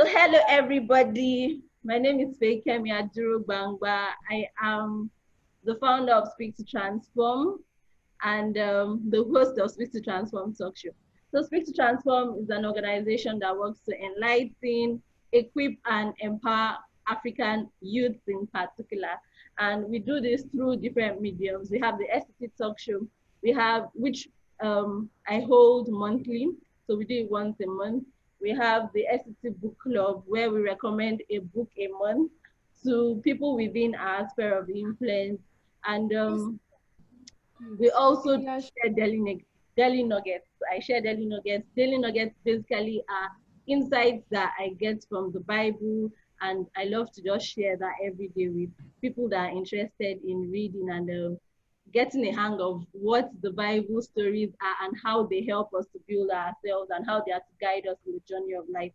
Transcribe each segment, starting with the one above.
So hello everybody. My name is Fekemi Bangba. I am the founder of Speak to Transform and the host of Speak to Transform talk show. So Speak to Transform is an organization that works to enlighten, equip, and empower African youth in particular. And we do this through different mediums. We have the STT talk show, which I hold monthly. So we do it once a month. We have the STT book club where we recommend a book a month to people within our sphere of influence. And we also share daily nuggets. I share daily nuggets. Daily nuggets basically are insights that I get from the Bible, and I love to just share that every day with people that are interested in reading and getting a hang of what the Bible stories are and how they help us to build ourselves and how they are to guide us in the journey of life.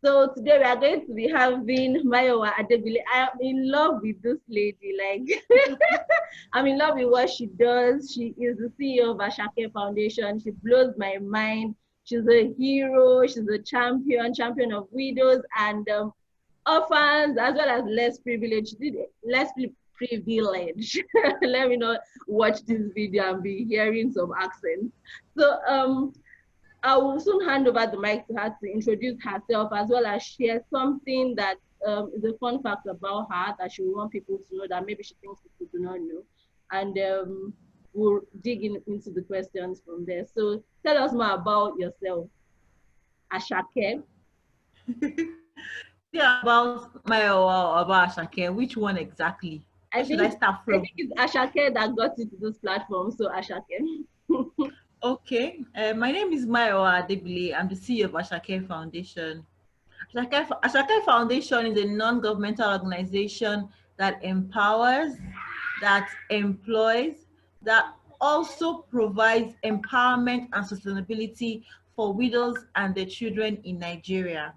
So today we are going to be having Mayowa Adebile. I am in love with this lady. Like, I'm in love with what she does. She is the CEO of Ashake Foundation. She blows my mind. She's a hero. She's a champion of widows and orphans, as well as less privileged. Let me not watch this video and be hearing some accents. So I will soon hand over the mic to her to introduce herself as well as share something that is a fun fact about her that she will want people to know that maybe she thinks people do not know. And we'll dig into the questions from there. So tell us more about yourself, Ashake. Yeah, about Mayowa or about Ashake, which one exactly? Where should I start from? I think it's Ashake that got into this platform, so Ashake. Okay, my name is Mayowa Adebile. I'm the CEO of Ashake Foundation. Ashake Foundation is a non-governmental organization that empowers, that employs, that also provides empowerment and sustainability for widows and their children in Nigeria.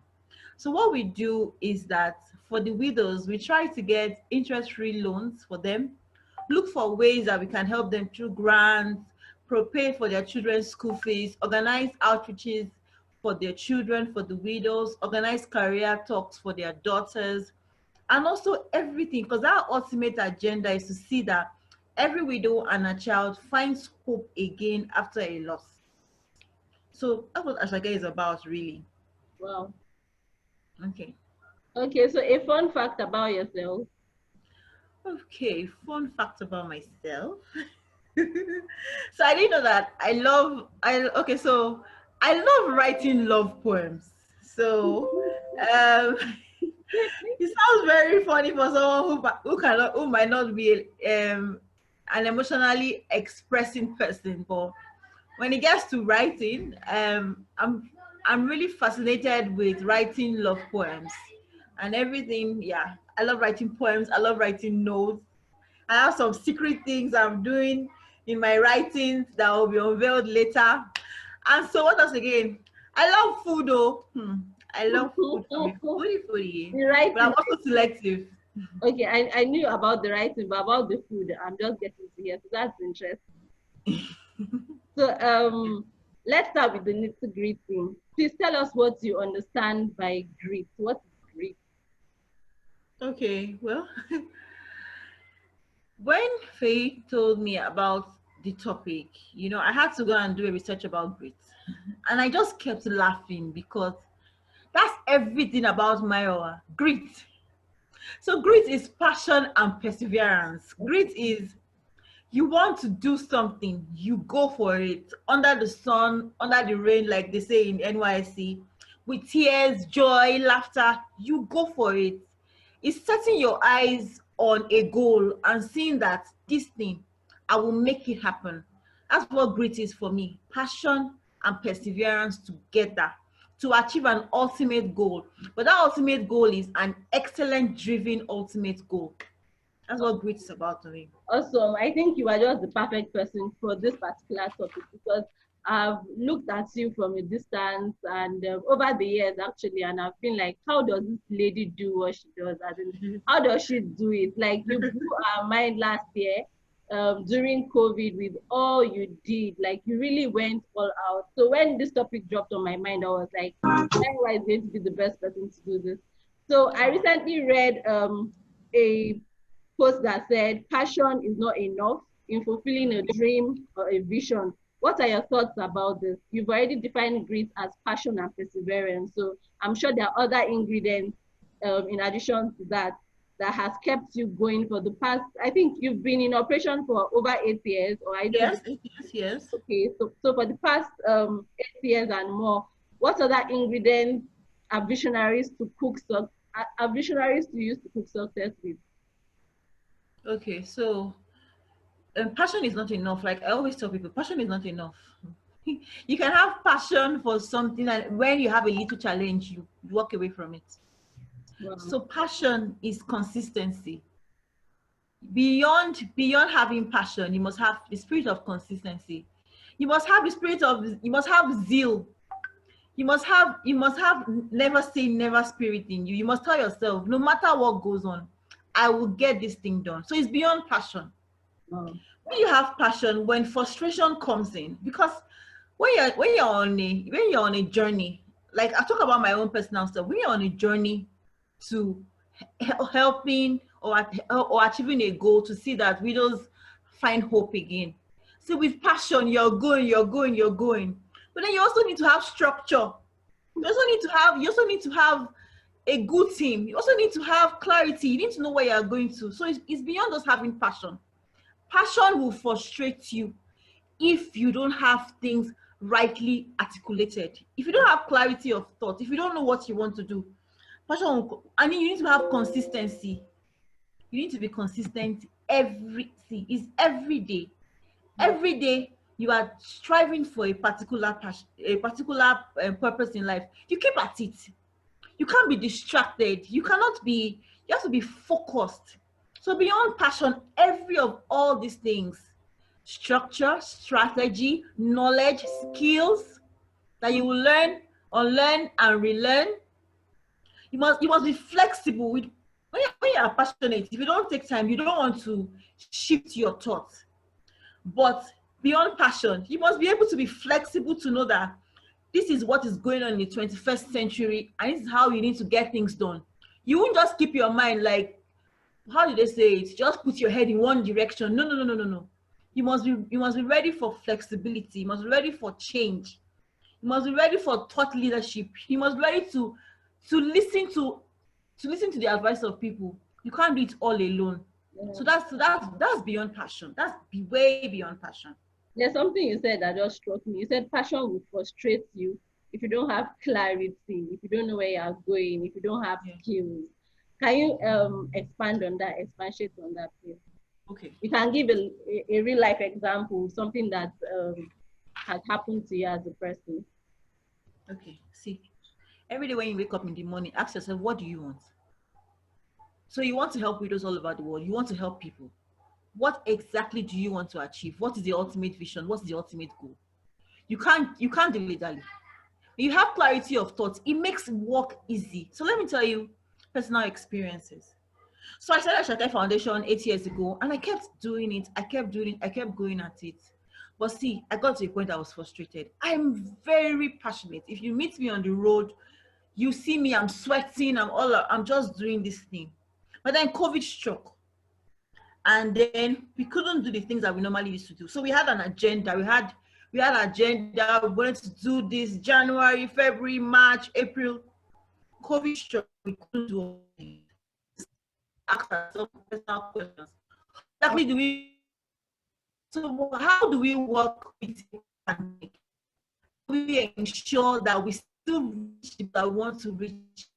So what we do is that for the widows, we try to get interest-free loans for them, look for ways that we can help them through grants, prepare for their children's school fees, organize outreaches for their children, for the widows, organize career talks for their daughters, and also everything, because our ultimate agenda is to see that every widow and a child finds hope again after a loss. So that's what Ashake is about, really. Wow. Okay. Okay, so a fun fact about yourself. Okay, fun fact about myself. So I didn't know that I love writing love poems. So it sounds very funny for someone who might not be an emotionally expressing person, but when it gets to writing, I'm really fascinated with writing love poems and everything. Yeah, I love writing poems. I love writing notes. I have some secret things I'm doing in my writings that will be unveiled later. And so what else again? I love food though. I love food. I'm a foodie. But I'm also selective. Okay, I knew about the writing, but about the food, I'm just getting to hear. So that's interesting. So let's start with the nitty-gritty. Please tell us what you understand by grit. What is grit? Okay, well, when Faye told me about the topic, I had to go and do a research about grit. And I just kept laughing because that's everything about Mayowa. Grit. So grit is passion and perseverance. Grit is you want to do something, you go for it, under the sun, under the rain, like they say in NYC, with tears, joy, laughter, you go for it. It's setting your eyes on a goal and seeing that this thing, I will make it happen. That's what grit is for me. Passion and perseverance together to achieve an ultimate goal. But that ultimate goal is an excellent driven ultimate goal. That's what grit is about to me. Awesome. I think you are just the perfect person for this particular topic because I've looked at you from a distance and over the years actually, and I've been like, how does this lady do what she does? As in, how does she do it? Like you blew our mind last year during COVID with all you did. Like you really went all out. So when this topic dropped on my mind, I was like, why is going to be the best person to do this? So I recently read a post that said, passion is not enough in fulfilling a dream or a vision. What are your thoughts about this? You've already defined grit as passion and perseverance. So I'm sure there are other ingredients in addition to that that has kept you going for the past, I think you've been in operation for over 8 years, or I think, Yes, yes, yes. okay, so for the past 8 years and more, what other ingredients are visionaries to cook, are visionaries to use to cook success with? Okay, so passion is not enough. Like I always tell people, passion is not enough. You can have passion for something, and when you have a little challenge, you walk away from it. Wow. So passion is consistency. Beyond having passion, you must have the spirit of consistency. You must have the spirit of, you must have zeal. You must have never say never spirit in you. You must tell yourself, no matter what goes on, I will get this thing done. So it's beyond passion. Wow. When you have passion, when frustration comes in, because when you're on a journey, like I talk about my own personal stuff, when you're on a journey to helping or achieving a goal, to see that widows find hope again. So with passion, you're going. But then you also need to have structure. You also need to have a good team. You also need to have clarity. You need to know where you're going to. So it's beyond just having passion. Passion will frustrate you if you don't have things rightly articulated. If you don't have clarity of thought, if you don't know what you want to do, I mean, you need to have consistency. You need to be consistent it's every day. Every day you are striving for a particular passion, a particular purpose in life. You keep at it. You can't be distracted. You have to be focused. So beyond passion, every of all these things, structure, strategy, knowledge, skills that you will learn, unlearn, and relearn. You must be flexible with when you are passionate. If you don't take time, you don't want to shift your thoughts. But beyond passion, you must be able to be flexible to know that this is what is going on in the 21st century, and this is how you need to get things done. You won't just keep your mind like, how do they say it? Just put your head in one direction. No, no, no, no, no, no. You must be ready for flexibility. You must be ready for change. You must be ready for thought leadership. You must be ready to listen to the advice of people. You can't do it all alone. Yeah. So that's beyond passion. That's way beyond passion. There's something you said that just struck me. You said passion will frustrate you if you don't have clarity, if you don't know where you are going, if you don't have Yeah. skills. Can you expand on that, expatiate on that, please? Okay. You can give a real life example, something that has happened to you as a person. Okay. See, every day when you wake up in the morning, ask yourself, what do you want? So you want to help widows all over the world. You want to help people. What exactly do you want to achieve? What is the ultimate vision? What's the ultimate goal? You can't dilly-dally. You have clarity of thought. It makes work easy. So let me tell you personal experiences. So I started Shakai Foundation 8 years ago, and I kept doing it. I kept doing it. I kept going at it. But see, I got to a point I was frustrated. I'm very passionate. If you meet me on the road, you see me, I'm sweating, I'm just doing this thing. But then COVID struck. And then we couldn't do the things that we normally used to do. So we had an agenda. We had agenda. We wanted to do this January, February, March, April. COVID struck. We couldn't do all things. Ask ourselves personal questions. Exactly do we? So how do we work with the pandemic? We ensure that we still reach people that we want to reach.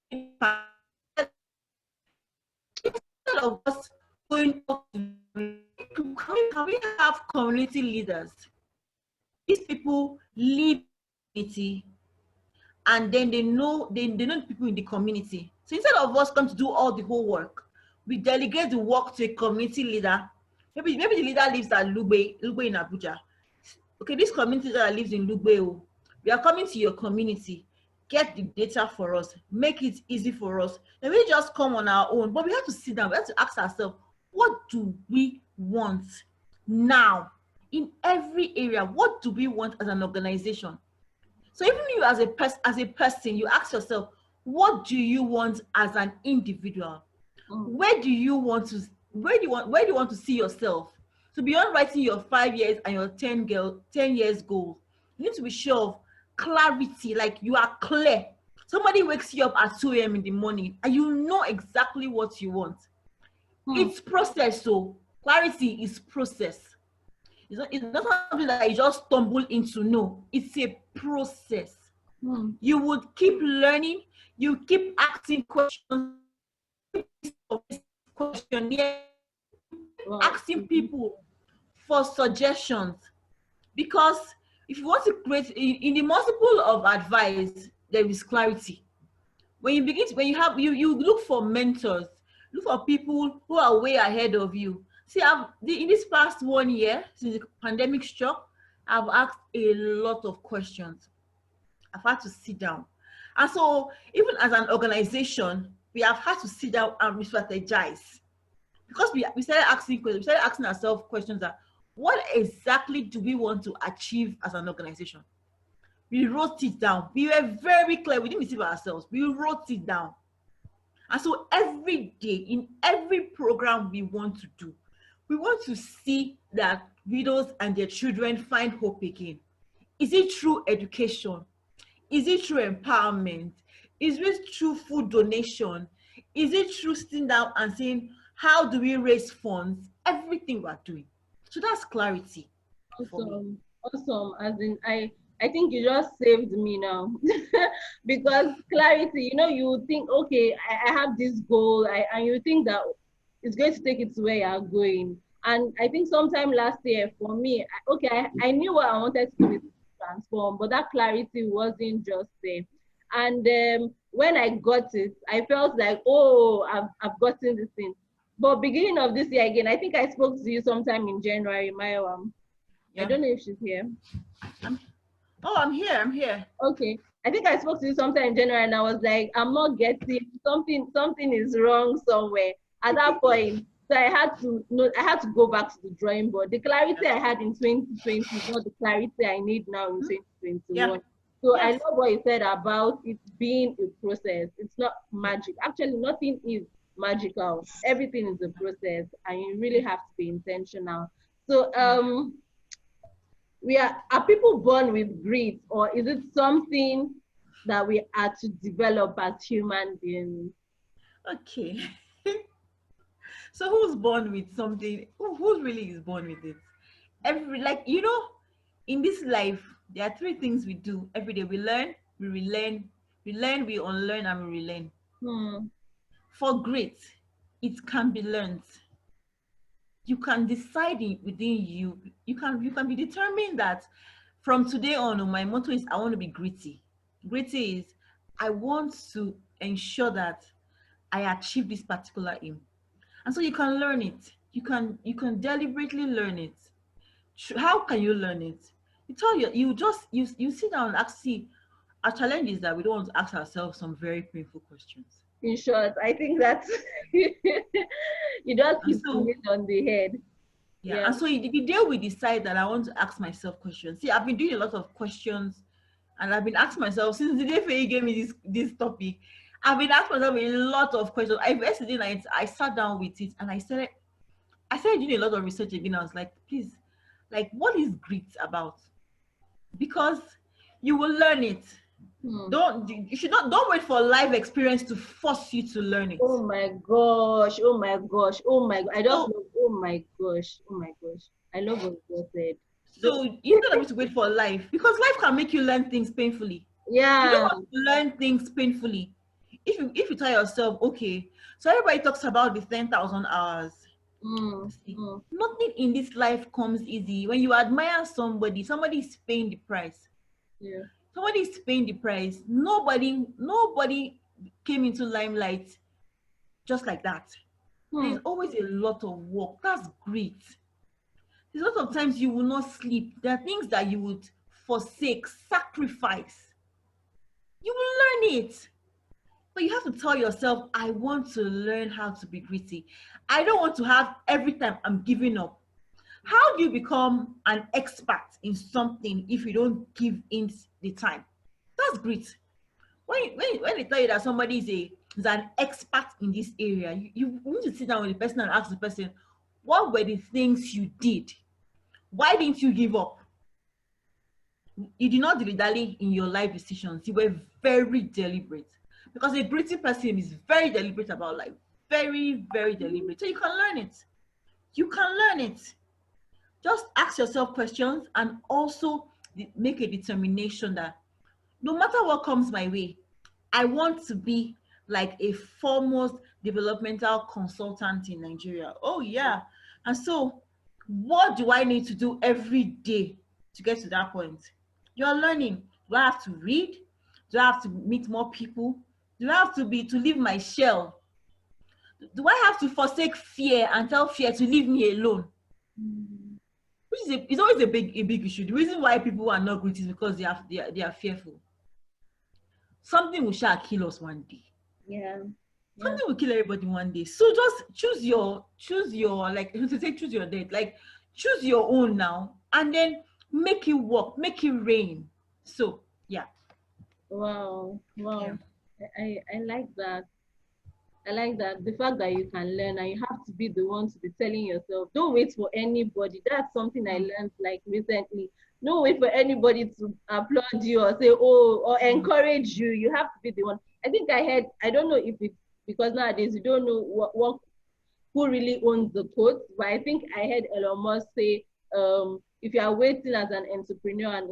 Instead of us going up to, can we have community leaders? These people lead community, and then they know the people in the community. So instead of us come to do all the whole work, we delegate the work to a community leader. Maybe the leader lives at Lugbe in Abuja. Okay, this community leader lives in Lugbe. We are coming to your community. Get the data for us. Make it easy for us. And we just come on our own. But we have to sit down. We have to ask ourselves, what do we want? now in every area. What do we want as an organization? So even you as a person, you ask yourself, what do you want as an individual? Where do you want to see yourself? So beyond writing your 5 years and your 10 years goal, you need to be sure of clarity, like you are clear. Somebody wakes you up at 2 a.m. in the morning and you know exactly what you want. It's process. So clarity is process. It's not something that you just stumble into. No, it's a process. You would keep learning, you keep asking questions, asking people for suggestions. Because if you want to create in the multiple of advice, there is clarity. When you begin to, when you have you look for mentors, look for people who are way ahead of you. See, in this past 1 year since the pandemic struck, I've asked a lot of questions. I've had to sit down. And so even as an organization, we have had to sit down and re-strategize. Because we started asking questions, we started asking ourselves questions that, what exactly do we want to achieve as an organization? We wrote it down. We were very clear. We didn't deceive ourselves. We wrote it down. And so every day, in every program we want to do, we want to see that widows and their children find hope again. Is it through education? Is it through empowerment? Is it through food donation? Is it through sitting down and saying, how do we raise funds? Everything we're doing. So that's clarity. Awesome. Awesome. As in, I think you just saved me now. Because clarity, you think, okay, I have this goal, and you think that it's going to take it to where you're going. And I think sometime last year for me, I knew what I wanted to do with transform, but that clarity wasn't just there. And when I got it, I felt like, oh, I've gotten this thing. But beginning of this year again, I think I spoke to you sometime in January, Maya. Yeah. I don't know if she's here. I'm here. Okay. I think I spoke to you sometime in January and I was like, I'm not getting something is wrong somewhere. At that point, so I had to go back to the drawing board. The clarity I had in 2020 is not the clarity I need now in 2021. Yeah. So yes. I love what you said about it being a process. It's not magic. Actually, nothing is magical. Everything is a process and you really have to be intentional. So are people born with grit, or is it something that we are to develop as human beings? Okay. So who's born with something? Who really is born with it? In this life, there are 3 things we do every day. We learn, we relearn, we unlearn, and we relearn. For grit, it can be learned. You can decide within you. You can be determined that from today on, my motto is I want to be gritty. Gritty is I want to ensure that I achieve this particular aim. And so you can learn it. You can deliberately learn it. How can you learn it? You sit down and ask. See, our challenge is that we don't want to ask ourselves some very painful questions. In short, I think that's you just hit it on the head. Yeah. And so the day we decide that I want to ask myself questions. See, I've been doing a lot of questions, and I've been asking myself since the day Faye gave me this topic. I've been asking myself a lot of questions. Yesterday night, I sat down with it and I started doing a lot of research again. I was like, please, like, what is grit about? Because you will learn it. Don't wait for life experience to force you to learn it. Oh my gosh. I don't know. Oh my gosh. I love what you said. So you don't have to wait for life, because life can make you learn things painfully. Yeah. You don't want to learn things painfully. If you tell yourself, okay, so everybody talks about the 10,000 hours. Nothing in this life comes easy. When you admire somebody is paying the price. Yeah. Somebody is paying the price. Nobody came into limelight just like that. There's always a lot of work. That's great. There's a lot of times you will not sleep. There are things that you would forsake, sacrifice. You will learn it. But you have to tell yourself, I want to learn how to be gritty. I don't want to have every time I'm giving up. How do you become an expert in something if you don't give it the time? That's great. When they tell you that somebody is an expert in this area, you need to sit down with the person and ask the person, what were the things you did? Why didn't you give up? You did not dilly-dally in your life decisions. You were very deliberate. Because a gritty person is very deliberate about life. Very, very deliberate. So you can learn it. You can learn it. Just ask yourself questions and also make a determination that no matter what comes my way, I want to be like a foremost developmental consultant in Nigeria. Oh, yeah. And so, what do I need to do every day to get to that point? You're learning. Do I have to read? Do I have to meet more people? Do I have to leave my shell? Do I have to forsake fear and tell fear to leave me alone? Which is it's always a big issue. The reason why people are not great is because they are fearful. Something will shall kill us one day. Yeah. Something will kill everybody one day. So just choose your like to say choose your date. Like choose your own now and then make it work, make it rain. So yeah. Wow. Yeah. I like that. I like that. The fact that you can learn and you have to be the one to be telling yourself, don't wait for anybody. That's something I learned like recently. Don't wait for anybody to applaud you or say, oh, or encourage you. You have to be the one. I think I heard, I don't know if it's because nowadays you don't know what who really owns the quote, but I think I heard Elon Musk say, if you are waiting as an entrepreneur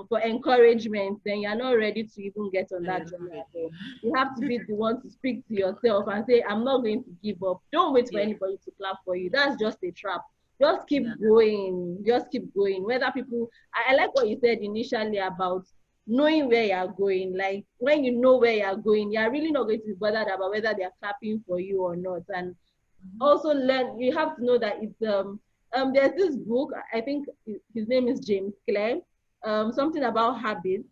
for encouragement, then you're not ready to even get on that journey at all. You have to be the one to speak to yourself and say, I'm not going to give up. Don't wait for anybody to clap for you. That's just a trap. Just keep going. Just keep going. Whether people, I like what you said initially about knowing where you're going. Like when you know where you're going, you're really not going to be bothered about whether they're clapping for you or not. And also learn, you have to know that it's there's this book, I think his name is James Clear, something about habits.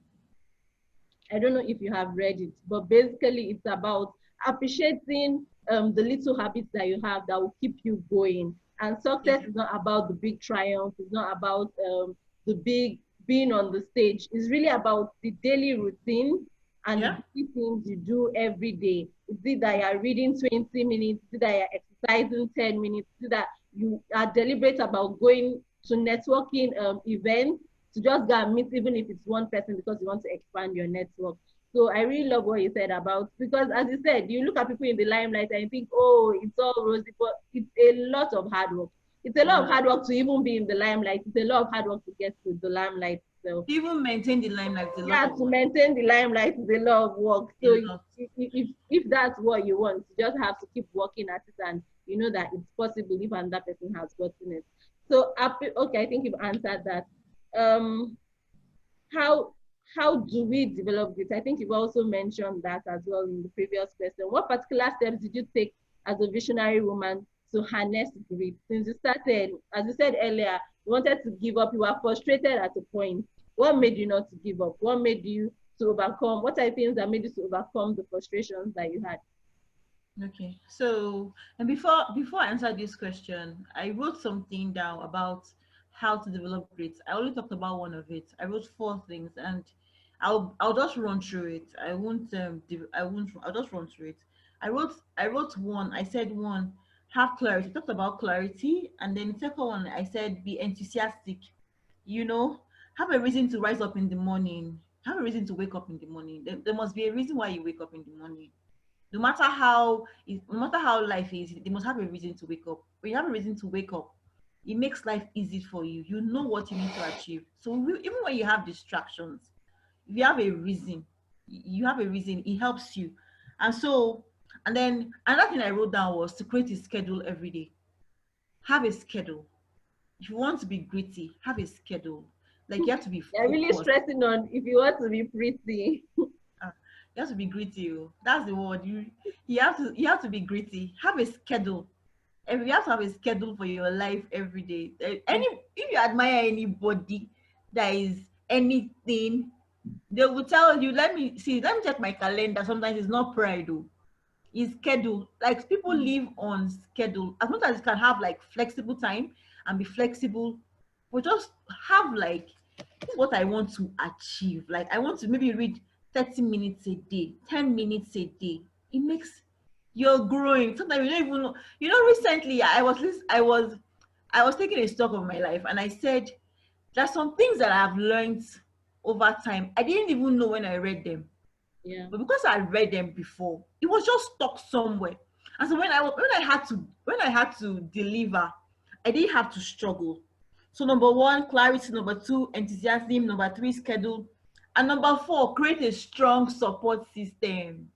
I don't know if you have read it, but basically it's about appreciating the little habits that you have that will keep you going. And success is not about the big triumph. It's not about the big being on the stage. It's really about the daily routine and the things you do every day. Is it that you're reading 20 minutes? Is it that you're exercising 10 minutes? Is it that you are deliberate about going to networking events to just go and meet, even if it's one person, because you want to expand your network? So I really love what you said about, because as you said, you look at people in the limelight and you think, oh, it's all rosy, but it's a lot of hard work. It's a lot of hard work to even be in the limelight. It's a lot of hard work to get to the limelight. So even maintain the limelight is a lot of to work. maintain the limelight is a lot of work. So if that's what you want, you just have to keep working at it, and you know that it's possible if another person has gotten it. So okay, I think you've answered that. How how do we develop this? I think you've also mentioned that as well in the previous question. What particular steps did you take as a visionary woman to harness grit? Since you started, as you said earlier, you wanted to give up, you were frustrated at a point. What made you not to give up? What made you to overcome? What are things that made you to overcome the frustrations that you had? Okay, so and before I answer this question, I wrote something down about how to develop grit. I only talked about one of it. I wrote four things, and I'll just run through it. I'll just run through it. I wrote one. I said one, have clarity. I talked about clarity, and then the second one I said be enthusiastic. You know, have a reason to rise up in the morning. Have a reason to wake up in the morning. There must be a reason why you wake up in the morning. No matter how life is, they must have a reason to wake up. When you have a reason to wake up, it makes life easy for you. You know what you need to achieve. So even when you have distractions, if you have a reason, it helps you. And then another thing I wrote down was to create a schedule every day. Have a schedule. If you want to be gritty, have a schedule. Like you have to be You're really focused. stressing on if you want to be pretty. You have to be gritty. That's the word. You have to be gritty. Have a schedule. You have to have a schedule for your life every day. If you admire anybody that is anything, they will tell you, let me check my calendar. Sometimes it's not pride though. is schedule. Like people live on schedule. As much as you can have like flexible time and be flexible, but just have like, this is what I want to achieve. Like I want to maybe read 30 minutes a day, 10 minutes a day. It makes you're growing. Sometimes you don't even know. You know, recently I was taking a stock of my life, and I said there's some things that I've learned over time. I didn't even know when I read them. Yeah. But because I read them before, it was just stuck somewhere. And so when I had to deliver, I didn't have to struggle. So number one, clarity. Number two, enthusiasm. Number three, schedule. And number four, create a strong support system.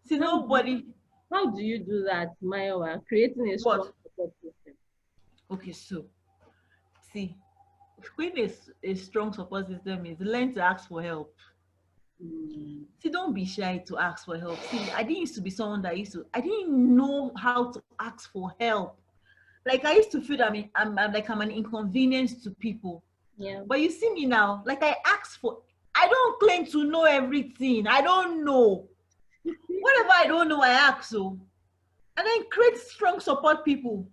See, How do you, nobody. how do you do that, Maya? Creating a strong What? support system. Okay, so see, creating a strong support system is learn to ask for help. Mm, See, don't be shy to ask for help. See, I didn't used to be someone that I didn't know how to ask for help. Like I used to feel that I'm an inconvenience to people. yeah. But you see me now, like I don't claim to know everything. I don't know. Whatever I don't know, I ask. So, and then create strong support people.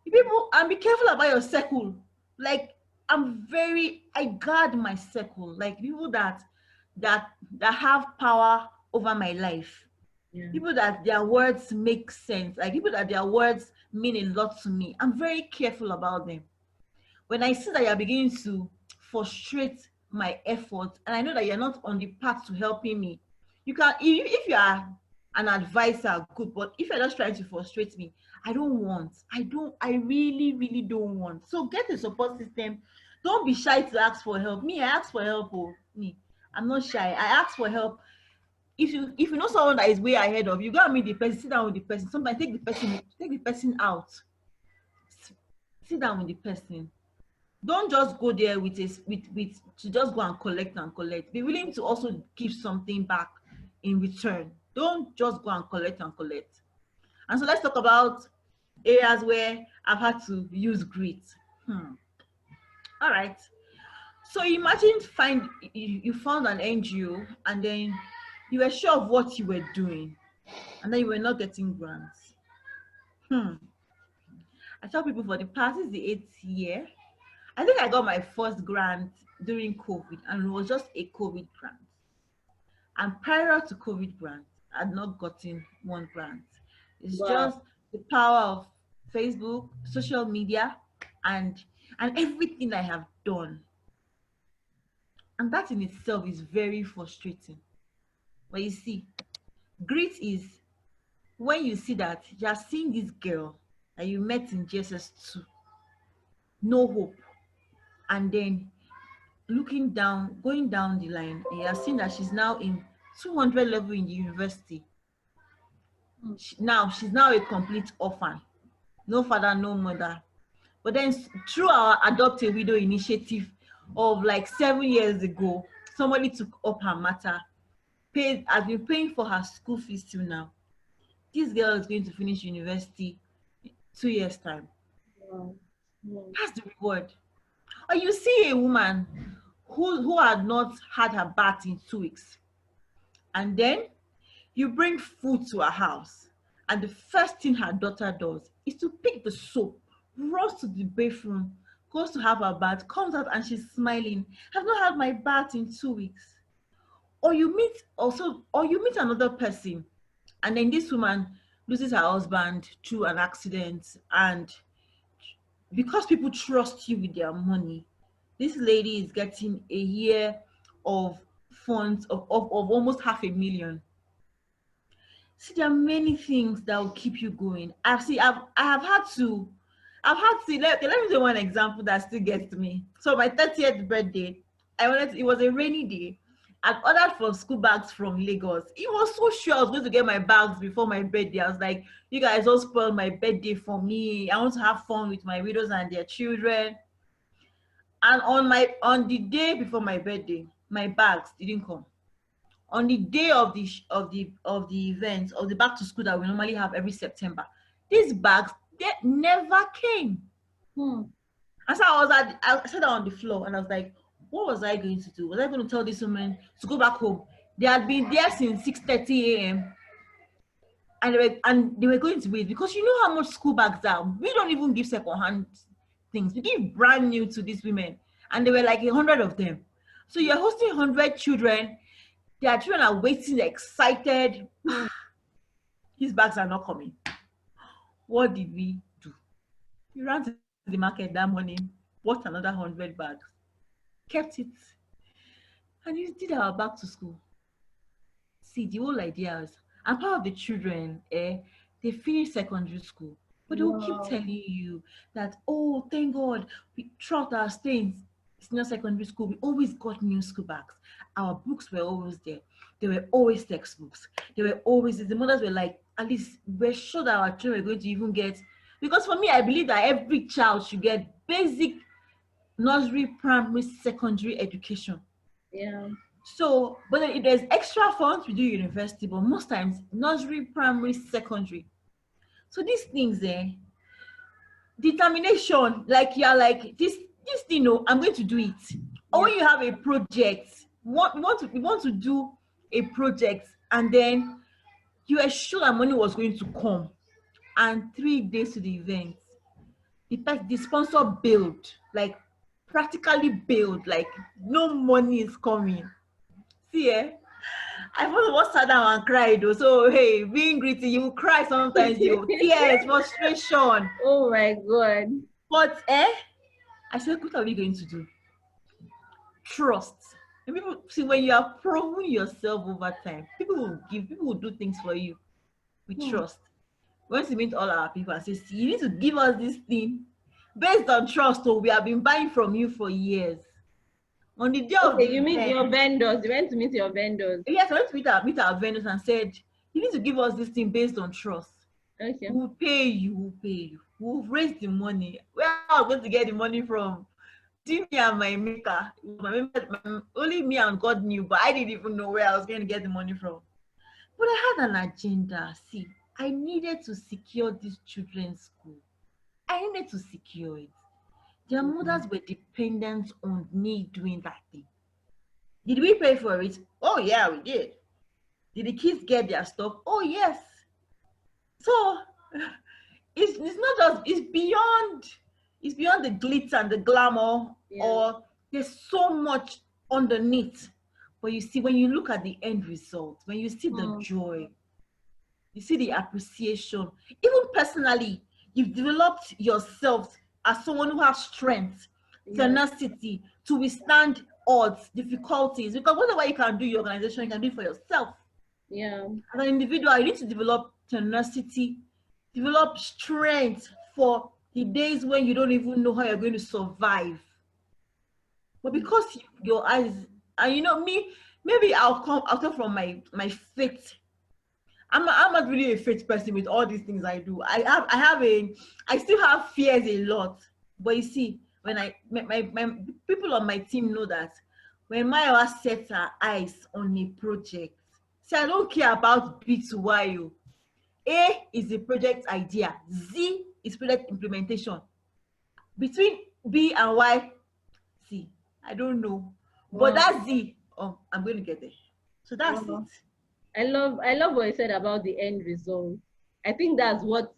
People, and be careful about your circle. Like I guard my circle. Like people that have power over my life. Yeah. People that their words make sense. Like people that their words mean a lot to me. I'm very careful about them. When I see that you're beginning to frustrate my efforts, and I know that you're not on the path to helping me, you can, if you are an advisor, good, but if you're just trying to frustrate me, I really, really don't want. So get a support system. Don't be shy to ask for help. Me, I ask for help. Oh, me, I'm not shy. I ask for help. If you know someone that is way ahead of you, go and meet the person, sit down with the person. Sometimes take the person out. Sit down with the person. Don't just go there with to just go and collect. Be willing to also give something back in return. Don't just go and collect. And so let's talk about areas where I've had to use grit. All right. So imagine you found an NGO, and then you were sure of what you were doing, and then you were not getting grants. I tell people for the past, this is the 8th year. I think I got my first grant during COVID, and it was just a COVID grant. And prior to COVID grant, I'd not gotten one grant. It's Wow. just the power of Facebook, social media, and everything I have done. And that in itself is very frustrating. But you see, grit is when you see that you are seeing this girl that you met in GSS2, no hope, and then going down the line, and you are seeing that she's now in 200 level in the university. Mm. She's now a complete orphan, no father, no mother. But then through our Adopt a Widow initiative of like 7 years ago, somebody took up her matter, has been paying for her school fees till now. This girl is going to finish university 2 years time. Wow. Wow. That's the reward. Or you see a woman who had not had her bath in 2 weeks, and then you bring food to her house, and the first thing her daughter does is to pick the soap, runs to the bathroom, goes to have her bath, comes out and she's smiling. I've not had my bath in 2 weeks. Or you meet another person, and then this woman loses her husband through an accident, and because people trust you with their money, this lady is getting a year of funds of almost 500,000. See, there are many things that will keep you going. Let me say one example that still gets me. So my 30th birthday, it was a rainy day. I'd ordered for school bags from Lagos. It was so sure I was going to get my bags before my birthday. I was like, you guys don't spoil my birthday for me. I want to have fun with my widows and their children. And on the day before my birthday, my bags didn't come. On the day of the event, of the back to school that we normally have every September, these bags, they never came. Hmm. And so I sat down on the floor, and I was like, what was I going to do? Was I going to tell this woman to go back home? They had been there since 6:30 a.m. and they were going to wait, because you know how much school bags are. We don't even give second-hand things. We give brand new to these women, and there were like 100 of them. So you're hosting 100 children. Their children are waiting, they're excited. These bags are not coming. What did we do? We ran to the market that morning, bought another 100 bags, kept it, and we did our back to school. See, the whole idea is, and part of the children, they finish secondary school, but they will keep telling you that, oh, thank God, throughout our stay in senior secondary school, we always got new school bags. Our books were always there. There were always textbooks. There were always, the mothers were like, at least we're sure that our children were going to even get, because for me, I believe that every child should get basic nursery, primary, secondary education. Yeah. So, but if there's extra funds, we do university, but most times nursery, primary, secondary. So these things determination, like you're like this thing, no, I'm going to do it. Yeah. Or when you have a project, we want to do a project, and then you are sure that money was going to come, and 3 days to the event, the sponsor bailed, like practically bailed, like no money is coming. See, I first sat down and cried though. So hey, being gritty, you will cry sometimes, you tears, frustration. Oh my God. But I said, what are we going to do? Trust. And people see, when you have proven yourself over time, people will do things for you with trust. We want to meet all our people and say, see, you need to give us this thing based on trust. So we have been buying from you for years. On the day of the you meet your vendors. You went to meet your vendors. Yes, I went to meet our vendors and said, you need to give us this thing based on trust. Okay. We'll pay you. We'll raise the money. Where are we going to get the money from? See, me and my maker. Only me and God knew, but I didn't even know where I was going to get the money from. But I had an agenda. See, I needed to secure these children's school. I needed to secure it. Their mothers were dependent on me doing that thing. Did we pay for it? Oh yeah, we did. Did the kids get their stuff? Oh yes. So it's not just, it's beyond the glitz and the glamour, or there's so much underneath. But you see, when you look at the end result, when you see the joy, you see the appreciation, even personally, you've developed yourself as someone who has strength, tenacity to withstand odds, difficulties. Because whatever you can do your organization, you can do it for yourself. Yeah. As an individual, you need to develop tenacity, develop strength for the days when you don't even know how you're going to survive. But because your eyes, and you know me, maybe I'll come from my faith. I'm not really a faith person with all these things I do. I still have fears a lot. But you see, when my people on my team know that when Maya sets her eyes on a project, see, I don't care about B to Y. A is the project idea. Z is project implementation. Between B and Y, see, I don't know. But that Z, I'm going to get there. So that's it. I love what you said about the end result. I think that's what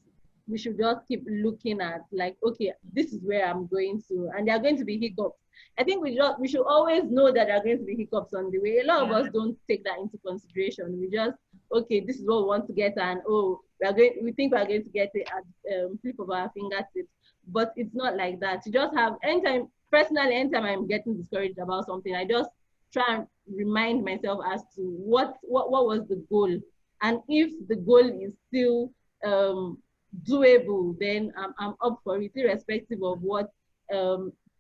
we should just keep looking at. Like, okay, this is where I'm going to, and there are going to be hiccups. I think we should always know that there are going to be hiccups on the way. A lot of us don't take that into consideration. We just, okay, this is what we want to get, and we think we're going to get it at flip of our fingertips. But it's not like that. You just have, anytime I'm getting discouraged about something, I just try and remind myself as to what was the goal, and if the goal is still doable, then I'm up for it, irrespective of what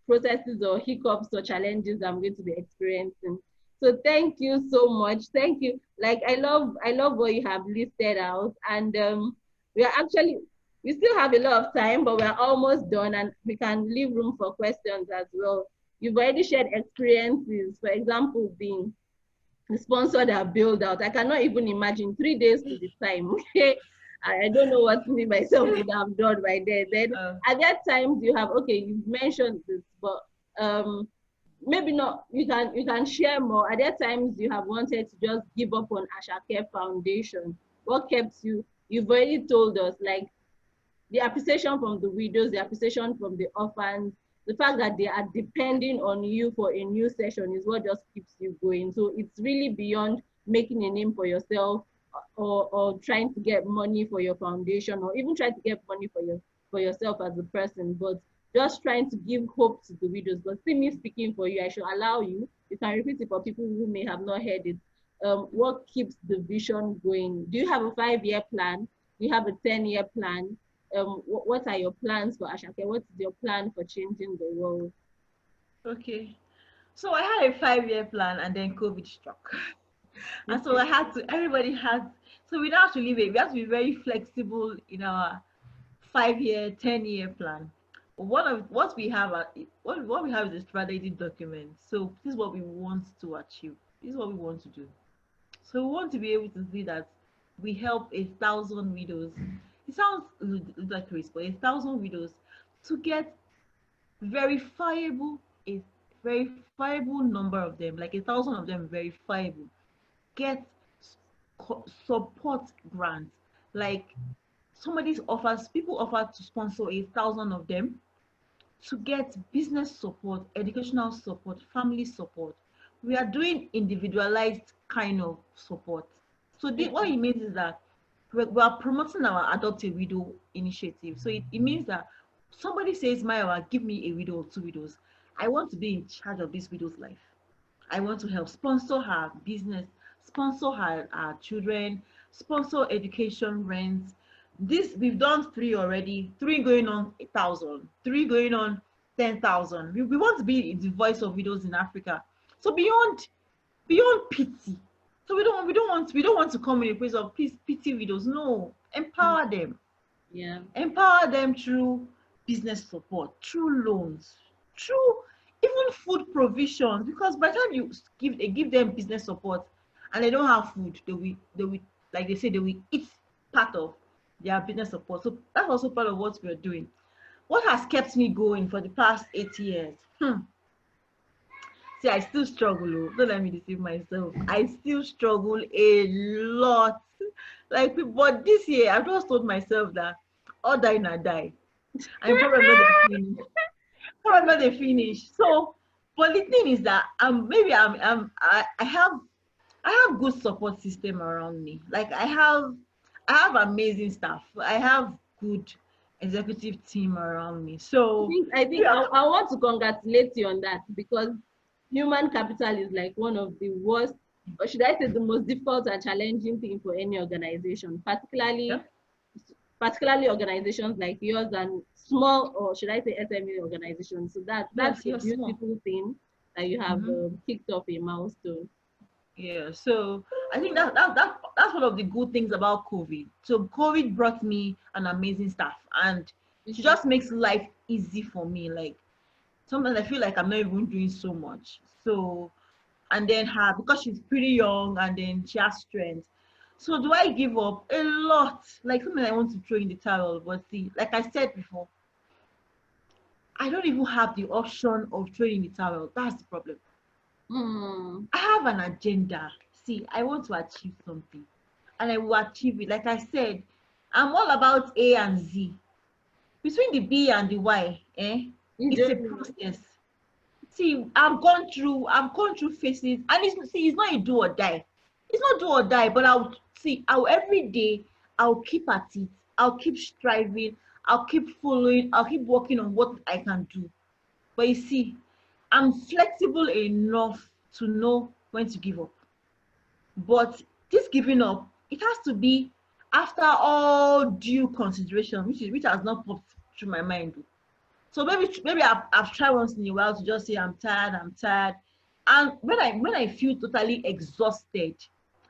processes or hiccups or challenges I'm going to be experiencing. So thank you so much. Thank you. Like, I love what you have listed out, and we still have a lot of time, but we're almost done, and we can leave room for questions as well. You've already shared experiences, for example, the sponsor that build out. I cannot even imagine 3 days to the time. Okay, I don't know what me myself would have done by then. Then at that time you have, okay, you've mentioned this, but maybe not. You can share more. At that times you have wanted to just give up on Ashake Foundation. What kept you? you've already told us, like, the appreciation from the widows, the appreciation from the orphans, the fact that they are depending on you for a new session is what just keeps you going. So it's really beyond making a name for yourself, or trying to get money for your foundation, or even trying to get money for yourself as a person, but just trying to give hope to the widows. But still, me speaking for you, I should allow you. You can repeat it for people who may have not heard it. What keeps the vision going? Do you have a 5-year plan? Do you have a 10-year plan? What are your plans for Ashake? What is your plan for changing the world? Okay. So I had a 5-year plan and then COVID struck. And so I had to, everybody has, so we don't have to leave it. We have to be very flexible in our 5-year, 10-year plan. One of what we have, what we have is a strategy document. So this is what we want to achieve. This is what we want to do. So we want to be able to see that we help 1,000 widows. It sounds ludicrous, but 1,000 widows to get verifiable, a verifiable number of them, like 1,000 of them verifiable, get support grants. Like people offer to sponsor 1,000 of them to get business support, educational support, family support. We are doing individualized kind of support. So what it means is that we are promoting our Adopt a Widow initiative. So it means that somebody says, Maya, give me a widow or 2 widows. I want to be in charge of this widow's life. I want to help sponsor her business, sponsor her children, sponsor education, rent. This, we've done 3 already, 3 going on 1,000, 3 going on 10,000. We want to be the voice of widows in Africa. So beyond pity. So we don't want to come in a place of please pity widows. No, empower them. Yeah. Empower them through business support, through loans, through even food provisions. Because by the time you give them business support and they don't have food, they will like they say, they will eat part of their business support. So that's also part of what we're doing. What has kept me going for the past 8 years? See, I still struggle. Don't let me deceive myself. I still struggle a lot. Like, but this year, I just told myself that all die and die. I'm probably not the finish. Probably not the finish. So, but the thing is that I have good support system around me. Like I have amazing staff. I have good executive team around me. So I think I want to congratulate you on that, because human capital is like one of the worst, or should I say the most difficult and challenging thing for any organization, particularly organizations like yours and small, or should I say SME organizations. So that's a beautiful thing that you have kicked off a milestone. Yeah, so I think that's one of the good things about COVID. So COVID brought me an amazing staff, and it just makes life easy for me. Like sometimes I feel like I'm not even doing so much. So, and then her, because she's pretty young and then she has strength. So do I give up? A lot. Like something I want to throw in the towel, but see, like I said before, I don't even have the option of throwing in the towel. That's the problem. I have an agenda. See, I want to achieve something and I will achieve it. Like I said, I'm all about A and Z. Between the B and the Y, it's a process. See, I've gone through phases, and it's not a do or die. It's not do or die, but every day I'll keep at it. I'll keep striving. I'll keep following. I'll keep working on what I can do. But you see, I'm flexible enough to know when to give up. But this giving up, it has to be after all due consideration, which has not popped through my mind. So maybe I've tried once in a while to just say I'm tired. And when I feel totally exhausted,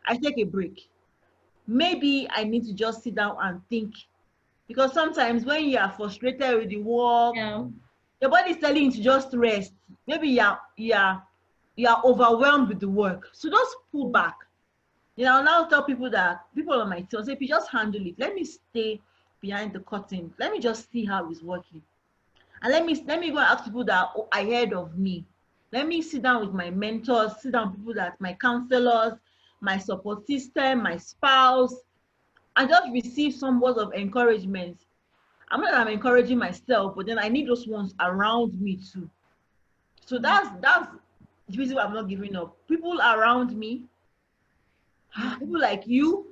I take a break. Maybe I need to just sit down and think, because sometimes when you are frustrated with the work, your body is telling you to just rest. Maybe you are overwhelmed with the work, so just pull back. I'll now tell people on my team, say, if you just handle it, let me stay behind the curtain. Let me just see how it's working. And let me go and ask people that are ahead of me. Let me sit down with my mentors, sit down with people my counselors, my support system, my spouse. I just receive some words of encouragement. I'm not that I'm encouraging myself, but then I need those ones around me too. So that's the reason why I'm not giving up. People around me, people like you,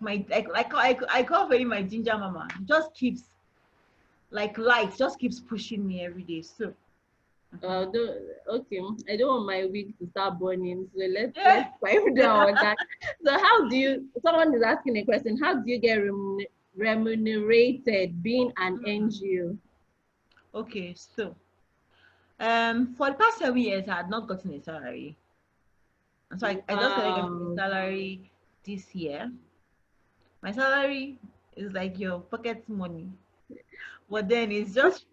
like I call very my ginger mama. Just keeps like light, just keeps pushing me every day. So Okay, I don't want my wig to start burning, so let's yeah. pipe down on that. So how do you, someone is asking a question, how do you get remunerated being an NGO? Okay, so for the past 7 years I had not gotten a salary. And so I just started getting a Wow. salary this year. My salary is like your pocket money. But then it's just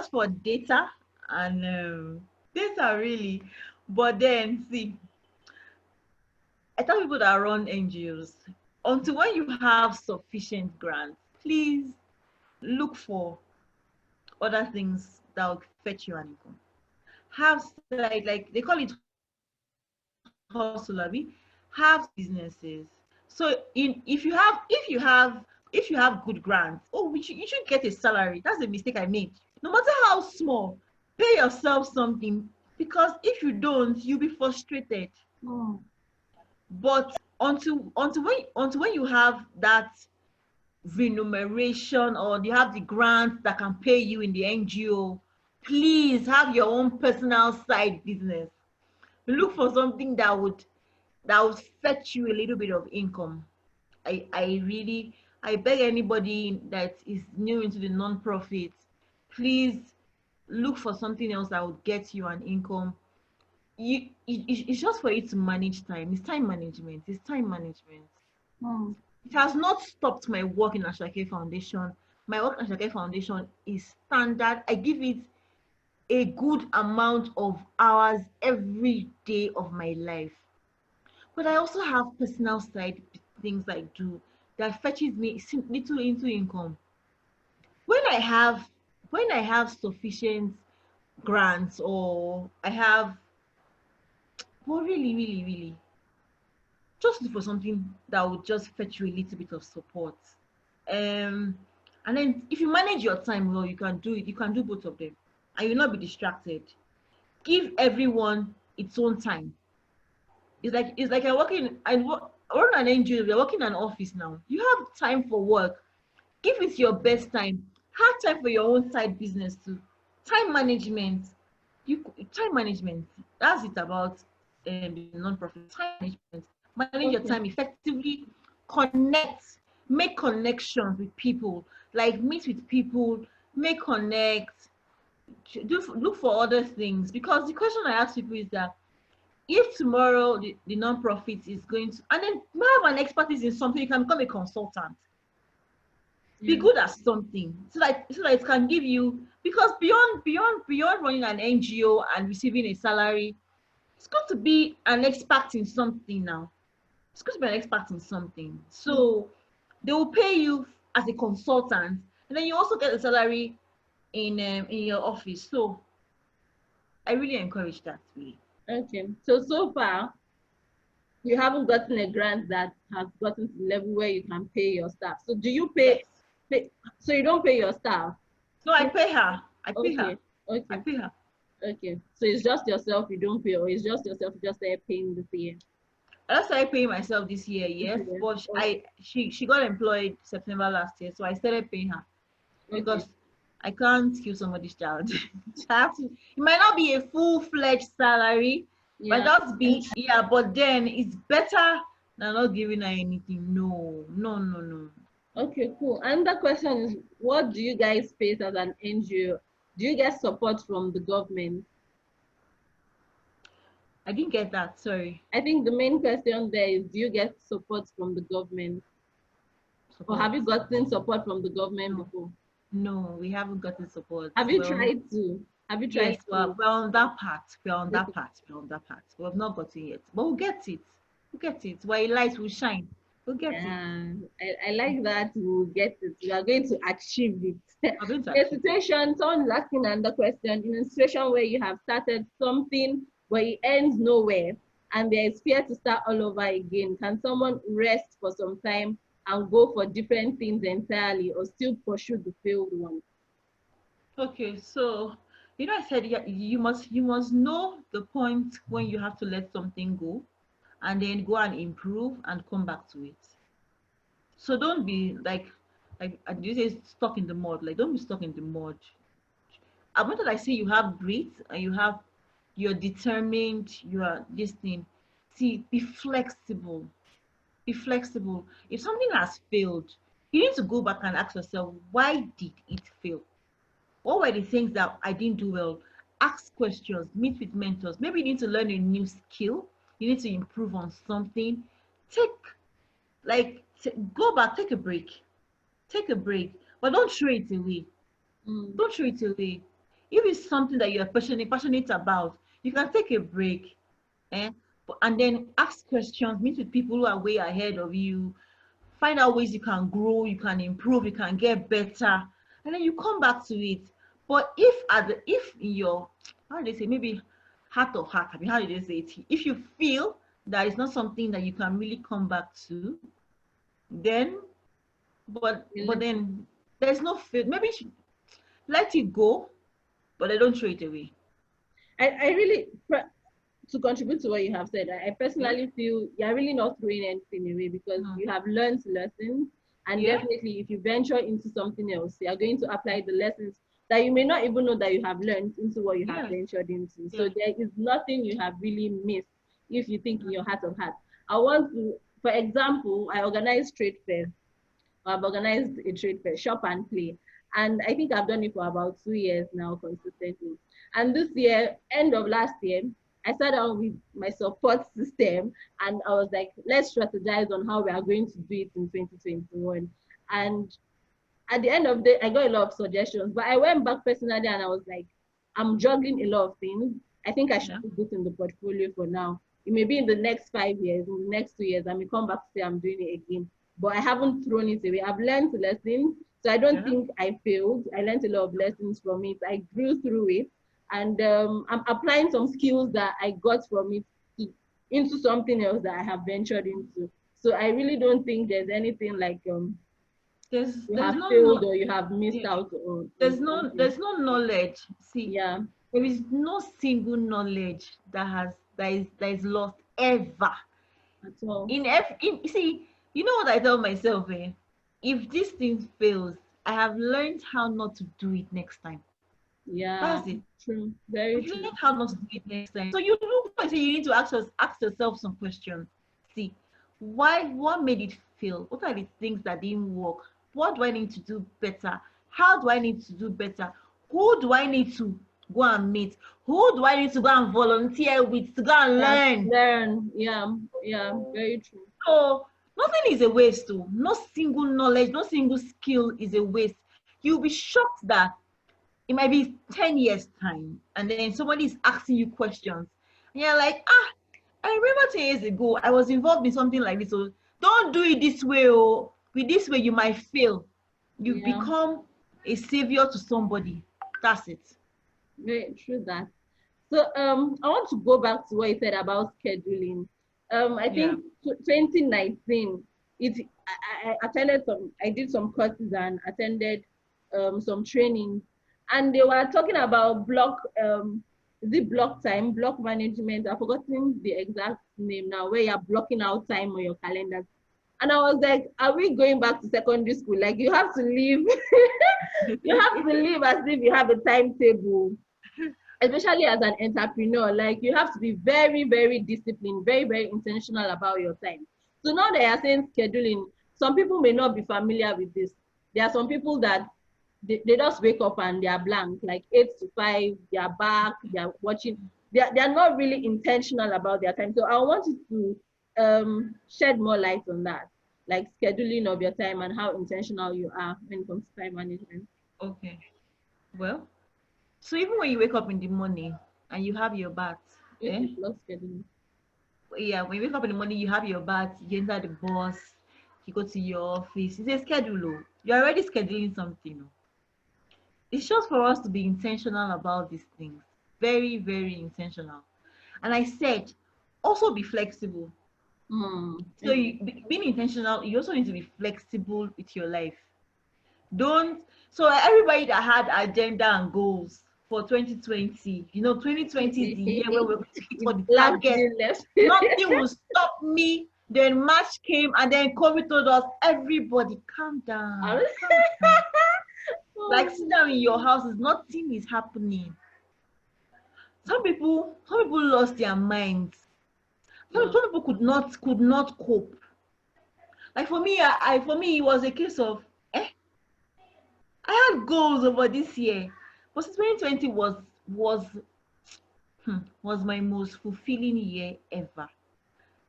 for data and data really. But then see, I tell people that run NGOs, until when you have sufficient grants, please look for other things that will fetch you an income. Have like they call it hustle, have businesses. So if you have good grants, oh, you should get a salary. That's a mistake I made. No matter how small, pay yourself something, because if you don't, you'll be frustrated. Oh. But until when you have that remuneration, or you have the grants that can pay you in the NGO, please have your own personal side business. Look for something that would fetch you a little bit of income. I beg anybody that is new into the non-profit, please look for something else that would get you an income. It's just for you to manage time. It's time management. It's time management. Oh. It has not stopped my work in Ashake Foundation. My work in Ashake Foundation is standard. I give it a good amount of hours every day of my life. But I also have personal side things I do that fetches me little into income. When I have when I have sufficient grants, or I have, well, really, really, really, just look for something that will just fetch you a little bit of support. Um, and then if you manage your time well, you can do it. You can do both of them, and you'll not be distracted. Give everyone its own time. It's like you're working and run an NGO. You're working in an office now. You have time for work. Give it your best time. Have time for your own side business too. Time management. Time management. That's it about the non-profit. Time management. Manage your Okay. time effectively. Connect. Make connections with people. Like meet with people. Make connect. Look for other things, because the question I ask people is that if tomorrow the non-profit is going to, and then you have an expertise in something, you can become a consultant. Be Yeah. good at something, so that it can give you, because beyond running an NGO and receiving a salary, it's got to be an expert in something now. It's got to be an expert in something. So they will pay you as a consultant, and then you also get a salary in your office. So I really encourage that, really. Okay. So far, you haven't gotten a grant that has gotten to the level where you can pay your staff. So do you Yes. pay so you don't pay your staff? No, I pay her. I pay her. Okay. I Okay. pay her. Okay. So it's just yourself you don't pay, or it's just yourself you just start paying this year? I started paying myself this year, This yes, year. but Okay. she got employed September last year, so I started paying her, Okay. because I can't kill somebody's child. I have to. It might not be a full-fledged salary, but Yeah. that's be, yeah. But then it's better than not giving her anything. No, no, no, no. Okay, cool. Another question is, what do you guys face as an NGO? Do you get support from the government? I didn't get that. Sorry. I think the main question there is, do you get support from the government? Or Support. have you gotten support from the government No, before? no, we haven't gotten support. Have you Well, tried to? Have you tried yes, to? we're on that part. We're on that Okay. part. We're on that part. We have not gotten it, but we'll get it. We'll get it. Where light will shine. We'll get it. Yeah, I like that we'll get it. We are going to achieve it. We're going to In a achieve it. situation, someone is asking another question. In a situation where you have started something but it ends nowhere, and there is fear to start all over again, can someone rest for some time and go for different things entirely, or still pursue the failed one? Okay, so I said, yeah, you must know the point when you have to let something go, and then go and improve and come back to it. So don't be like you say, stuck in the mud. Like, don't be stuck in the mud. I wanted, I say, you have grit and you're determined, you are this thing. See, be flexible. Be flexible. If something has failed, you need to go back and ask yourself, why did it fail? What were the things that I didn't do well? Ask questions, meet with mentors. Maybe you need to learn a new skill. You need to improve on something. Take go back, take a break. Take a break. But don't throw it away. Mm. Don't throw it away. If it's something that you're passionate about, you can take a break. Eh? And then ask questions, meet with people who are way ahead of you, find out ways you can grow, you can improve, you can get better, and then you come back to it. But if in your, how do they say, maybe heart of heart, I mean, how do they say it? If you feel that it's not something that you can really come back to, then but then there's no feel. Maybe you should let it go, but I don't throw it away. I really, to contribute to what you have said, I Yeah. personally feel you're really not throwing anything away, because Mm. you have learned lessons. And Yeah. definitely, if you venture into something else, you are going to apply the lessons that you may not even know that you have learned into what you have Yeah. ventured into. So Yeah. there is nothing you have really missed if you think in your heart of hearts. I want to, for example, I organize trade fairs. I've organized a trade fair, shop and play. And I think I've done it for about 2 years now consistently. And this year, end of last year, I sat down with my support system and I was like, let's strategize on how we are going to do it in 2021. And at the end of the day, I got a lot of suggestions, but I went back personally and I was like, I'm juggling a lot of things. I think I should Yeah. put this in the portfolio for now. It may be in the next 5 years, in the next 2 years, I may come back to say I'm doing it again. But I haven't thrown it away. I've learned lessons. So I don't Yeah. think I failed. I learned a lot of lessons from it. I grew through it. And I'm applying some skills that I got from it to, into something else that I have ventured into. So I really don't think there's anything like you There's have no failed or you have missed yeah, out on something. there's no knowledge. See, Yeah, there is no single knowledge that is lost ever. at all. You see, you know what I tell myself, eh? If this thing fails, I have learned how not to do it next time. Yeah, That's it. true. Very I've learned true. how not to do it next time. So you look, I say, you need to ask yourself some questions. See, what made it fail? What are the things that didn't work? What do I need to do better? How do I need to do better? Who do I need to go and meet? Who do I need to go and volunteer with to go and Yeah, learn? learn. Yeah, yeah, very true. So nothing is a waste, though. No single knowledge, no single skill is a waste. You'll be shocked that it might be 10 years time and then somebody is asking you questions and you're like, I remember 10 years ago I was involved in something like this, so don't do it this way, or with this way you might fail. You Yeah, become a savior to somebody. That's it. very true that. So I want to go back to what you said about scheduling. I Yeah. think 2019, I attended some, I did some courses and attended some training, and they were talking about is it block time, block management? I've forgotten the exact name now, where you're blocking out time on your calendar. And I was like, are we going back to secondary school? Like you have to leave, you have to live as if you have a timetable, especially as an entrepreneur. Like you have to be very, very disciplined, very, very intentional about your time. So now they are saying scheduling. Some people may not be familiar with this. There are some people that they just wake up and they are blank, like 8 to 5, they are back, they are watching. They are not really intentional about their time. So I want you to shed more light on that, like scheduling of your time and how intentional you are when it comes to time management. Okay. Well, so even when you wake up in the morning and you have your bath, It eh? is not scheduling. Yeah, when you wake up in the morning, you have your bath, you enter the bus, you go to your office. It's a schedule. Oh. You're already scheduling something. Oh. It's just for us to be intentional about these things. Very, very intentional. And I said, also be flexible. So Okay. being intentional, you also need to be flexible with your life. Don't So everybody that had agenda and goals for 2020, 2020 is the year where we're going to hit It for the blanked target. me left. Nothing will stop me. Then March came and then COVID told us, everybody calm down, calm down. Like sit down in your houses, nothing is happening. Some people lost their minds. Some, Wow. some people could not cope. Like for me, for me it was a case of I had goals over this year, but 2020 was my most fulfilling year ever.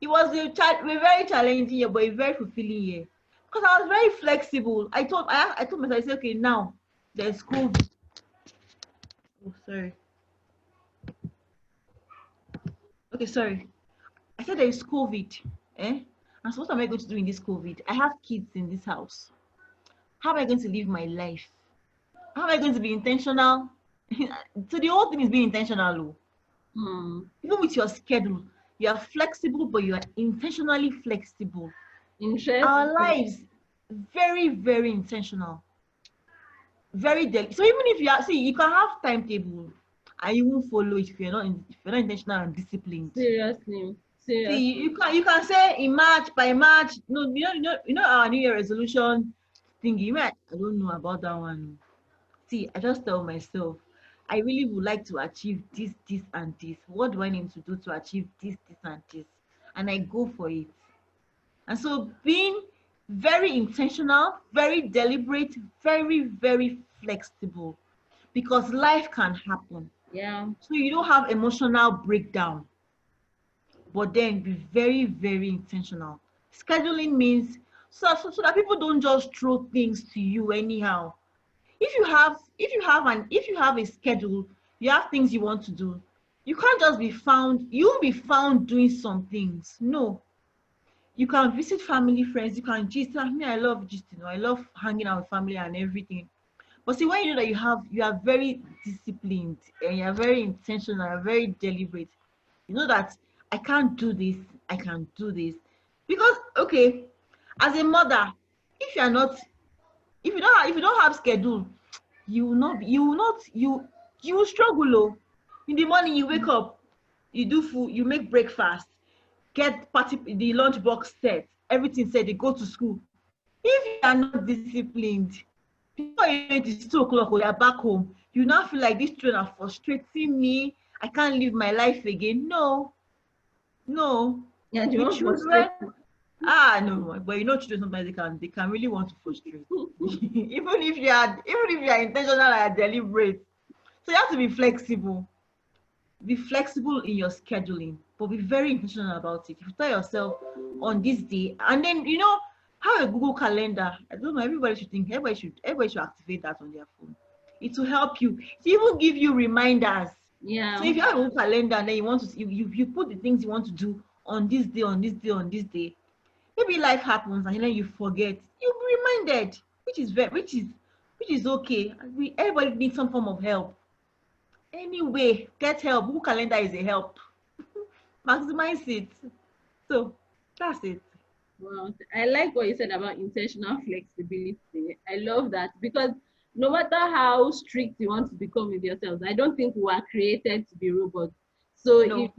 It was a very challenging year, but a very fulfilling year because I was very flexible. I told myself, I said, okay, now there's COVID. Oh, sorry. Okay, sorry. I said there is COVID. And so what am I going to do in this COVID? I have kids in this house. How am I going to live my life? How am I going to be intentional? So the whole thing is being intentional. Even with your schedule, you are flexible, but you are intentionally flexible. Our Interesting. lives, very, very intentional. So even if you can have timetable and you won't follow it if you're not intentional and disciplined. Seriously. See, Seriously. you can say in March, by March. No, our New Year resolution thingy. I don't know about that one. See, I just tell myself, I really would like to achieve this, and this. What do I need to do to achieve this, and this? And I go for it. And so being very intentional, very deliberate, very, very flexible, because life can happen. Yeah. So you don't have emotional breakdown, but then be very, very intentional. Scheduling means so that people don't just throw things to you anyhow. If you have a schedule, you have things you want to do, you can't just be found you won't be found doing some things. No, you can visit family, friends, you can gist. Me, I love gisting, I love hanging out with family and everything. But see, when you know that you are very disciplined and you're very intentional, you're very deliberate, you know that I can't do this, I can do this. Because okay, as a mother, if you're not if you don't have schedule, you will struggle. Oh. In the morning you wake up, you do food, you make breakfast, get the lunch box set, everything set, they go to school. If you are not disciplined, before you know it is 2 o'clock or you're back home, you now feel like these children are frustrating me, I can't live my life again. No, no. Yeah, you With won't frustrate children, me. no, but children sometimes they can really want to frustrate. even if you are intentional and deliberate. So you have to be flexible. Be flexible in your scheduling, but be very intentional about it. If you tell yourself on this day, and then have a Google calendar. I don't know, everybody should activate that on their phone. It will help you. It will even give you reminders. So Yeah. if you have a Google calendar and then you want to you put the things you want to do on this day, on this day, on this day, maybe life happens and then you forget, you'll be reminded, which is okay. Everybody needs some form of help. Anyway, get help. Google calendar is a help. Maximize it. So that's it. Well, I like what you said about intentional flexibility. I love that because no matter how strict you want to become with yourselves, I don't think we are created to be robots. So No.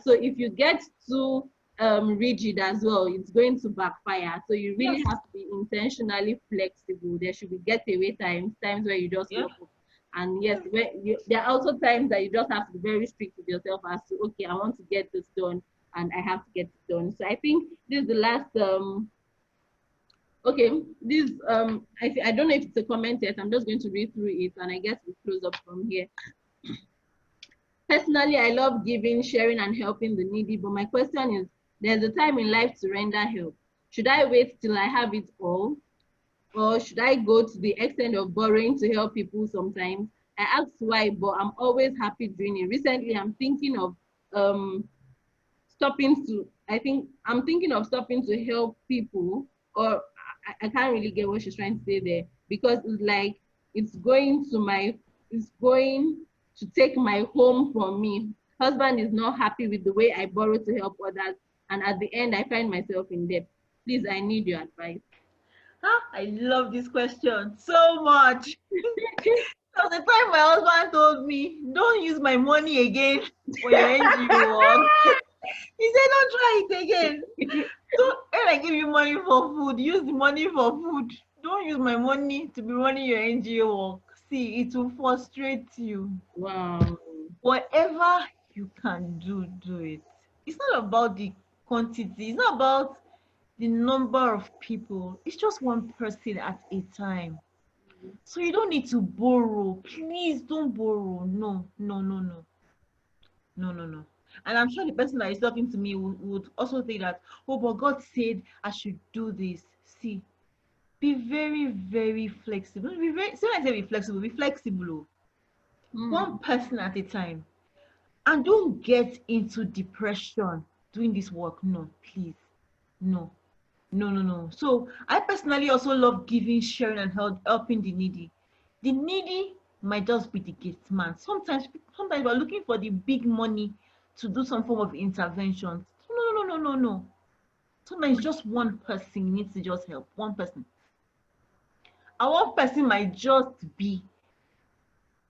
so if you get too rigid as well, it's going to backfire. So you really Yes. have to be intentionally flexible. There should be getaway times where you just Yeah. walk up. And yes, Yeah. there are also times that you just have to be very strict with yourself as to, okay, I want to get this done and I have to get it done. So I think this is the last okay, this I don't know if it's a comment yet. I'm just going to read through it and I guess we close up from here. Personally, I love giving, sharing, and helping the needy, but my question is, there's a time in life to render help. Should I wait till I have it all? Or should I go to the extent of borrowing to help people sometimes? I ask why, but I'm always happy doing it. Recently, I'm thinking of um, I'm thinking of stopping to help people, or I can't really get what she's trying to say there because it's like it's going to take my home from me. Husband is not happy with the way I borrow to help others, and at the end, I find myself in debt. Please, I need your advice. I love this question so much. There was a time my husband told me, don't use my money again for your NGO work. He said, don't try it again. So when I give you money for food, use the money for food. Don't use my money to be running your NGO work. See, it will frustrate you. Wow. Whatever you can do, do it. It's not about the quantity. It's not about the number of people. It's just one person at a time. So you don't need to borrow. Please don't borrow. No, no, no, no. No, no, no. And I'm sure the person that is talking to me would also say that, oh, but God said I should do this. See, be very, very flexible. Be very, so when I say be flexible. One person at a time. And don't get into depression doing this work. No, please. No. No, no, no. So I personally also love giving, sharing, and helping the needy. The needy might just be the gate man. Sometimes we're looking for the big money to do some form of intervention. No, no, no, no, no. Sometimes just one person needs to just help. One person. And one person might just be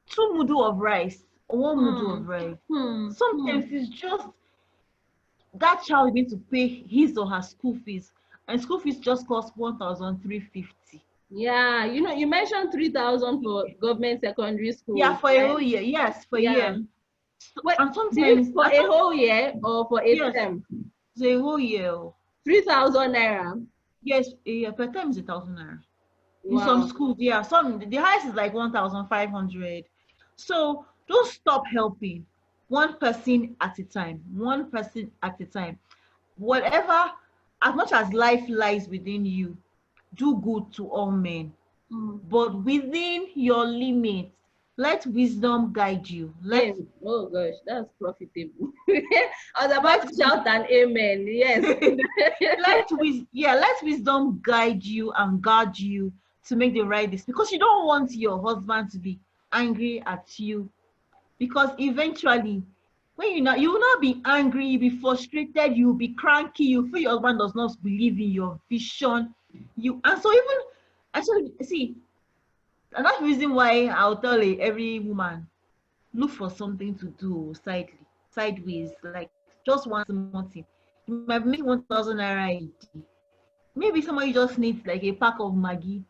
2 mudu of rice or 1 mudu of rice. Sometimes it's just that child needs to pay his or her school fees, and school fees just cost 1,350. Yeah, you mentioned 3,000 for government secondary school. Yeah, for a whole year. Yes, for a year. Wait, and sometimes for a whole year or for a term? It's a whole year. 3,000 naira. Yes, a year per term is 1,000 naira. Wow. In some schools, yeah, the highest is like 1,500. So don't stop helping. One person at a time. One person at a time. Whatever, as much as life lies within you, do good to all men, but within your limits. Let wisdom guide you. Oh gosh, that's profitable. I was about to shout an amen. Yes. Let wisdom guide you and guard you to make the right decision, because you don't want your husband to be angry at you, because eventually when you will not be angry, you'll be frustrated, you'll be cranky, you feel your husband does not believe in your vision. And that's the reason why I'll tell every woman, look for something to do sideways, like just one small thing. You might make 1,000 naira a day. Maybe somebody just needs like a pack of Maggi.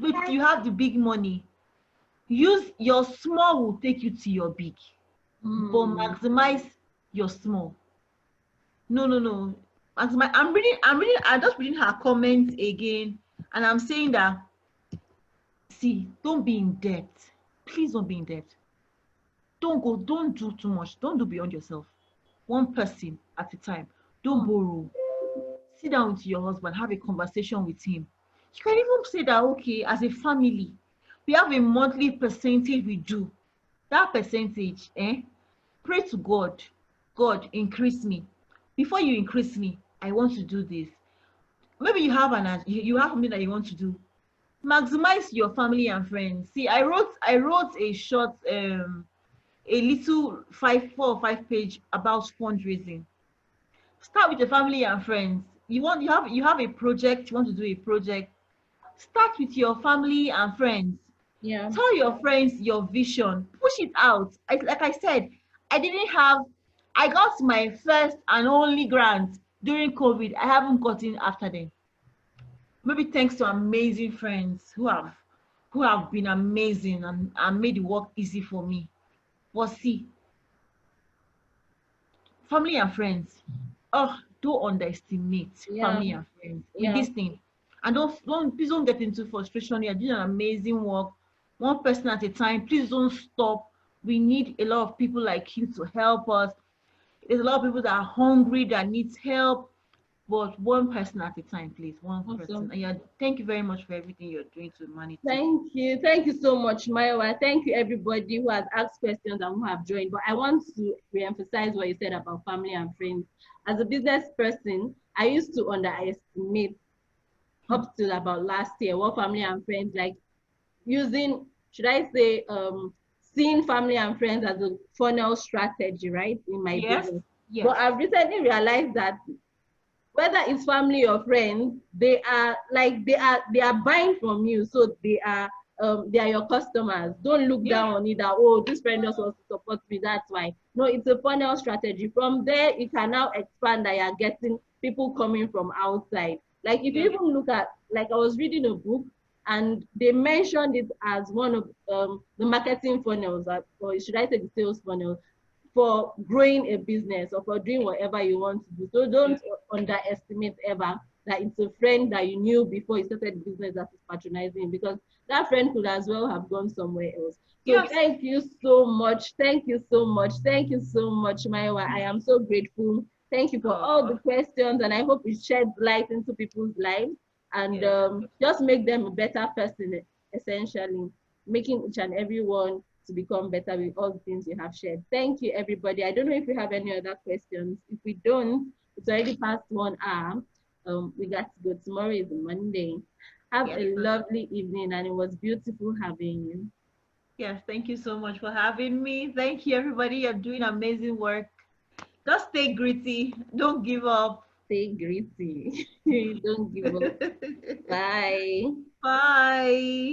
But you have the big money. Use your small will take you to your big, but maximize your small. No, no, no. Maximize. I'm just reading her comments again, and I'm saying that, see, don't be in debt. Please don't be in debt. Don't do too much. Don't do beyond yourself. One person at a time. Don't borrow. Sit down with your husband, have a conversation with him. You can even say that, okay, as a family, we have a monthly percentage we do. That percentage, pray to God. God, increase me. Before you increase me, I want to do this. Maybe you have something that you want to do. Maximize your family and friends. See, I wrote a short, a little 4 or 5 page about fundraising. Start with your family and friends. You have a project, you want to do a project. Start with your family and friends. Yeah. Tell your friends your vision. Push it out. Like I said, I got my first and only grant during COVID. I haven't gotten after them. Maybe thanks to amazing friends who have been amazing and made the work easy for me. But see, family and friends, don't underestimate family and friends with this thing. And please don't get into frustration. You're doing an amazing work, one person at a time. Please don't stop. We need a lot of people like you to help us. There's a lot of people that are hungry, that needs help, but one person at a time, please. One person. And thank you very much for everything you're doing to humanity. Thank you so much, Maiwa. Thank you everybody who has asked questions and who have joined. But I want to re-emphasize what you said about family and friends. As a business person, I used to underestimate up to about last year what family and friends, like using, should I say, seeing family and friends as a funnel strategy, right, in my Yes. business. But Yes. I've recently realized that whether it's family or friends, they are buying from you, so they are your customers. Don't look Yeah. down on it that, oh, this friend just wants to support me, that's why. No, it's a funnel strategy. From there, you can now expand that you're getting people coming from outside. Like if you Yeah. even look at, like I was reading a book and they mentioned it as one of the marketing funnels, or should I say the sales funnel, for growing a business or for doing whatever you want to do. So Yeah. don't underestimate ever that it's a friend that you knew before you started business that is patronizing, because that friend could as well have gone somewhere else. So Yes. thank you so much. Thank you so much. Thank you so much, Maiwa. I am so grateful. Thank you for all the Oh, questions, and I hope it shed light into people's lives and yes. just make them a better person, essentially, making each and every one to become better with all the things you have shared. Thank you, everybody. I don't know if we have any other questions. If we don't, it's already past 1 hour. We got to go. Tomorrow is Monday. Have Yes. a lovely evening, and it was beautiful having you. Yes. Thank you so much for having me. Thank you, everybody. You're doing amazing work. Just stay gritty. Don't give up. Stay gritty. Don't give up. Bye. Bye.